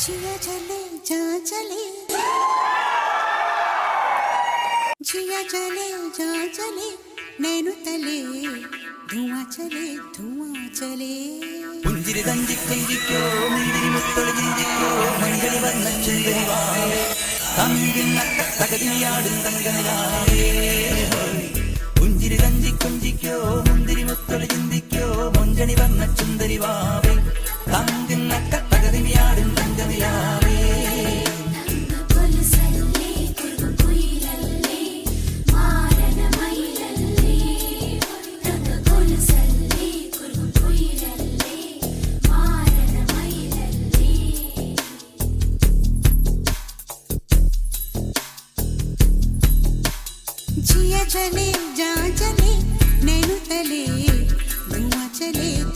जिया चले जा चले जिया चले जा चले नैनु तले धुआं चले പുഞ്ചിരി തഞ്ചിക്കൊഞ്ചിക്കോ മുന്തിരി മുത്തൊളിഞ്ചിക്കോ മഞ്ചളി വന്ന ചുണ്ടരിവായേ തമ്മിൽ തകതിയാടും തങ്കനിലായേ പുഞ്ചിരി തഞ്ചിക്കൊഞ്ചിക്കോ മുന്തിരി മുത്തൊളിഞ്ചിക്കോ മഞ്ചളി വന്ന ചുണ്ടരിവായേ തമ്മിൽ തകതിയാടും തങ്കനിലായേ जिया चले जा चले नैनु तले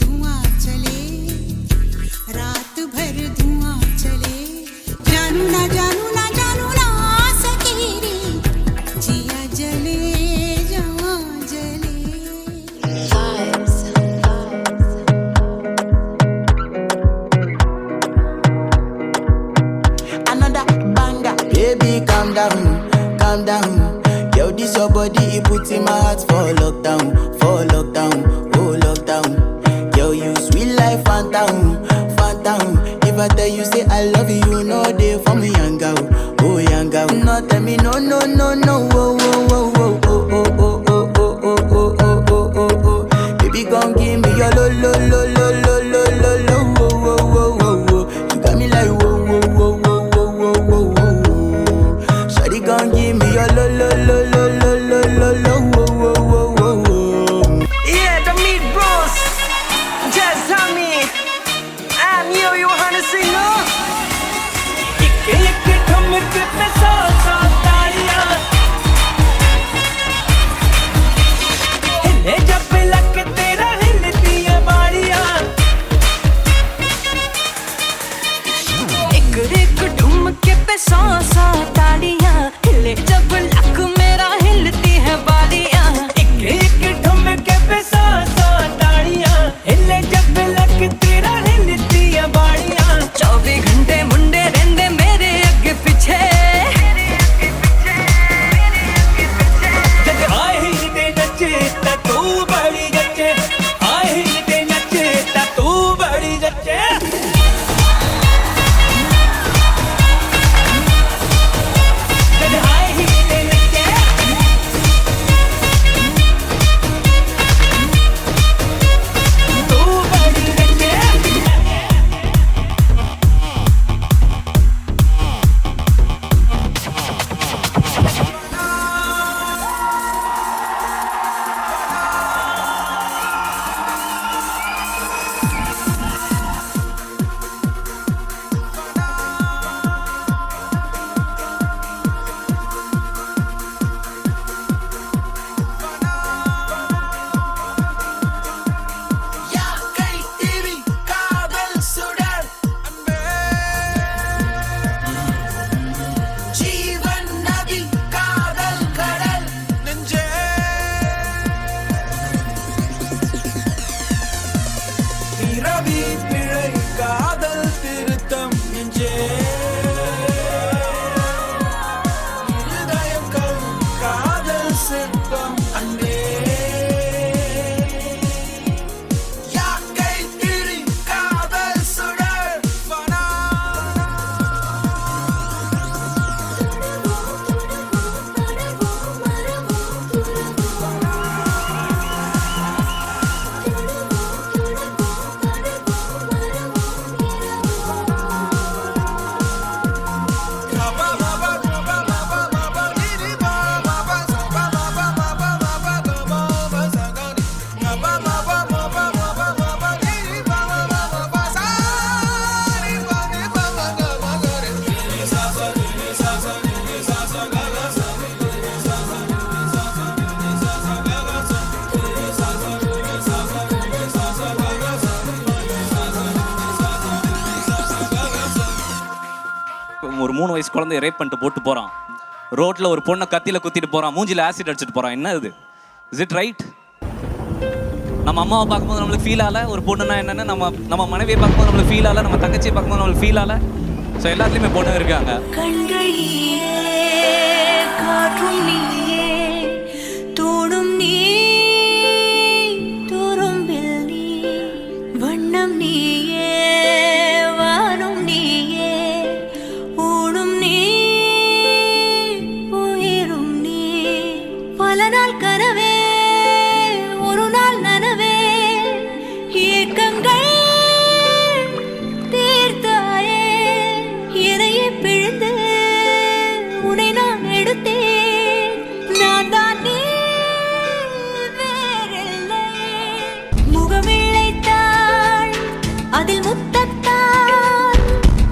धुआं चले रात भर धुआं चले जानू ना सके रे जिया जले जा जले Another banger, baby calm down. Yo, this your body, it puts in my heart for lockdown, oh lockdown. Yo, you sweet life, phantom. If I tell you say I love you, you know they for me young girl, oh young girl. No tell me no, oh. Baby, gon' give me your lo. You got me like whoa. Shawty gon' give me your lo. Yeah, the meat bros, just Tommy, and you wanna sing, no? एक ठुमक पे सौ तालियां, हिले जब लग तेरा हिलती है बालियां, एक ठुमक पे सौ तालियां, हिले जब लग मेरा हिलती है बालियां, एक ठुमक पे सौ तालियां, हिले जब लग तेरा हिलती है बालियां, 24 घंटे मुंडे रहंदे मेरे अगे पीछे, जब आए हिलते नचे ता तू बड़ी जचे, आए हिलते नचे ता तू बड़ी जचे, जब आए हिलते नचे तू बड़ी जचे. ரவி பிழை காதல் திருத்தம் நெஞ்சே இருதயம் கரும் காதல் சிற்பம் அன்பே யாக்கை திரி காதல் சுடர் வனா ஒரு 3 வயசு குழந்தைய ரேப் பண்ணிட்டு போட்டு போறான், ரோட்ல ஒரு பொண்ணை கத்தியில குத்திட்டு போறான், மூஞ்சில ஆசிட் அடிச்சிட்டு போறான். என்ன இது? Is it right? நம்ம அம்மாவை பார்க்கும்போது நம்மளுக்கு ஃபீல் ஆகல, ஒரு பொண்ணுன்னா என்னன்னு நம்ம மனைவியை பார்க்கும்போது நம்மளுக்கு ஃபீல் ஆகல, நம்ம தங்கச்சியை பார்க்கும்போது நம்மளுக்கு ஃபீல் ஆகல. ஸோ எல்லாத்துலேயுமே பொண்ணு இருக்காங்க. கண்கள் நீயே, காற்றும் நீயே, தோடும் நீ, துரும்பில் நீ, வண்ணம் நீயே, வானும் நீயே, ஊடும் நீ, உயிரும் நீ, பல நாள் கனவே, ஒரு நாள் நனவே, ஏக்கங்கள் தீர்த்தாயே, என்னையே பிழிந்து உன்னை நான் எடுத்தேன். நான் தான் நீ, வேறில்லை. முகமிழைத்தாள், அதில் முத்தத்தால்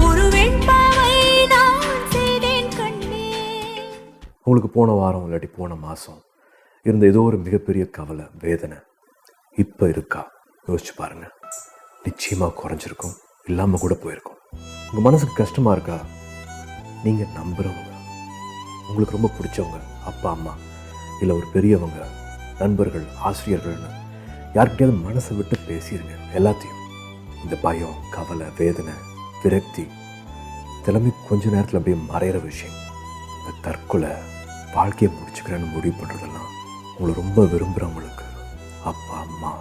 ஒரு வெண்பாவை நான் செய்தேன் கண்ணே. உங்களுக்கு போன வாரம் இல்லாட்டி போன மாதம் இருந்த ஏதோ ஒரு மிகப்பெரிய கவலை, வேதனை இப்போ இருக்கா? யோசிச்சு பாருங்க. நிச்சயமாக குறைஞ்சிருக்கும், இல்லாமல் கூட போயிருக்கும். உங்கள் மனசுக்கு கஷ்டமாக இருக்கா? நீங்கள் நம்புகிறவங்க, உங்களுக்கு ரொம்ப பிடிச்சவங்க, அப்பா அம்மா இல்லை ஒரு பெரியவங்க, நண்பர்கள், ஆசிரியர்கள்னு யார்கிட்டயாவது மனசை விட்டு பேசிடுங்க எல்லாத்தையும். இந்த பயம், கவலை, வேதனை, விரக்தி இதெல்லாமே கொஞ்ச நேரத்தில் அப்படியே மறையிற விஷயம். இந்த தற்கொலை, வாழ்க்கையை முடிச்சுக்கிறேன்னு முடிவு பண்ணுறதெல்லாம் உங்களை ரொம்ப விரும்புகிறவங்களுக்கு, அப்பா அம்மா,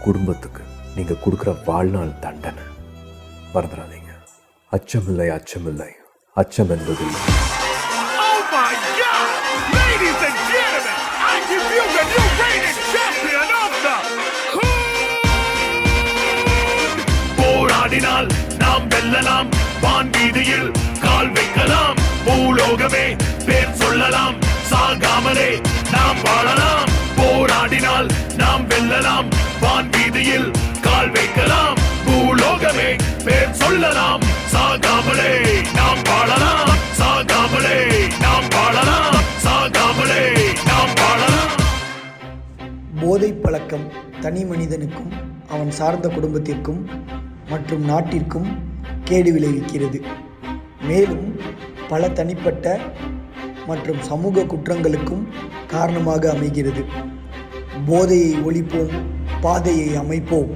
குடும்பத்துக்கு நீங்கள் கொடுக்குற வாழ்நாள் தண்டனை. மறந்துடாதீங்க. அச்சமில்லை, அச்சமில்லை, அச்சம் என்பதில்லை. Oh my God! Ladies and gentlemen, I give you the new reigning champion of the hood! போராடினால் நாம் வெல்லலாம், வான் வீதியில் கால் வைக்கலாம், பூலோகமே பேர் சொல்லலாம், சாகாமலே நாம் வாழலாம். போராடினால் நாம் வெல்லலாம், வான் வீதியில் கால் வைக்கலாம், பூலோகமே பேர் சொல்லலாம், சாகாமலே நாம் வாழலாம், சாகாமலே நாம் வாழலாம், சாகாமலே நாம் வாழலாம். போதை பழக்கம் தனி மனிதனுக்கும் அவன் சார்ந்த குடும்பத்திற்கும் மற்றும் நாட்டிற்கும் கேடு விளைவிக்கிறது. மேலும் பல தனிப்பட்ட மற்றும் சமூக குற்றங்களுக்கும் காரணமாக அமைகிறது. போதையை ஒழிப்போம், பாதையை அமைப்போம்.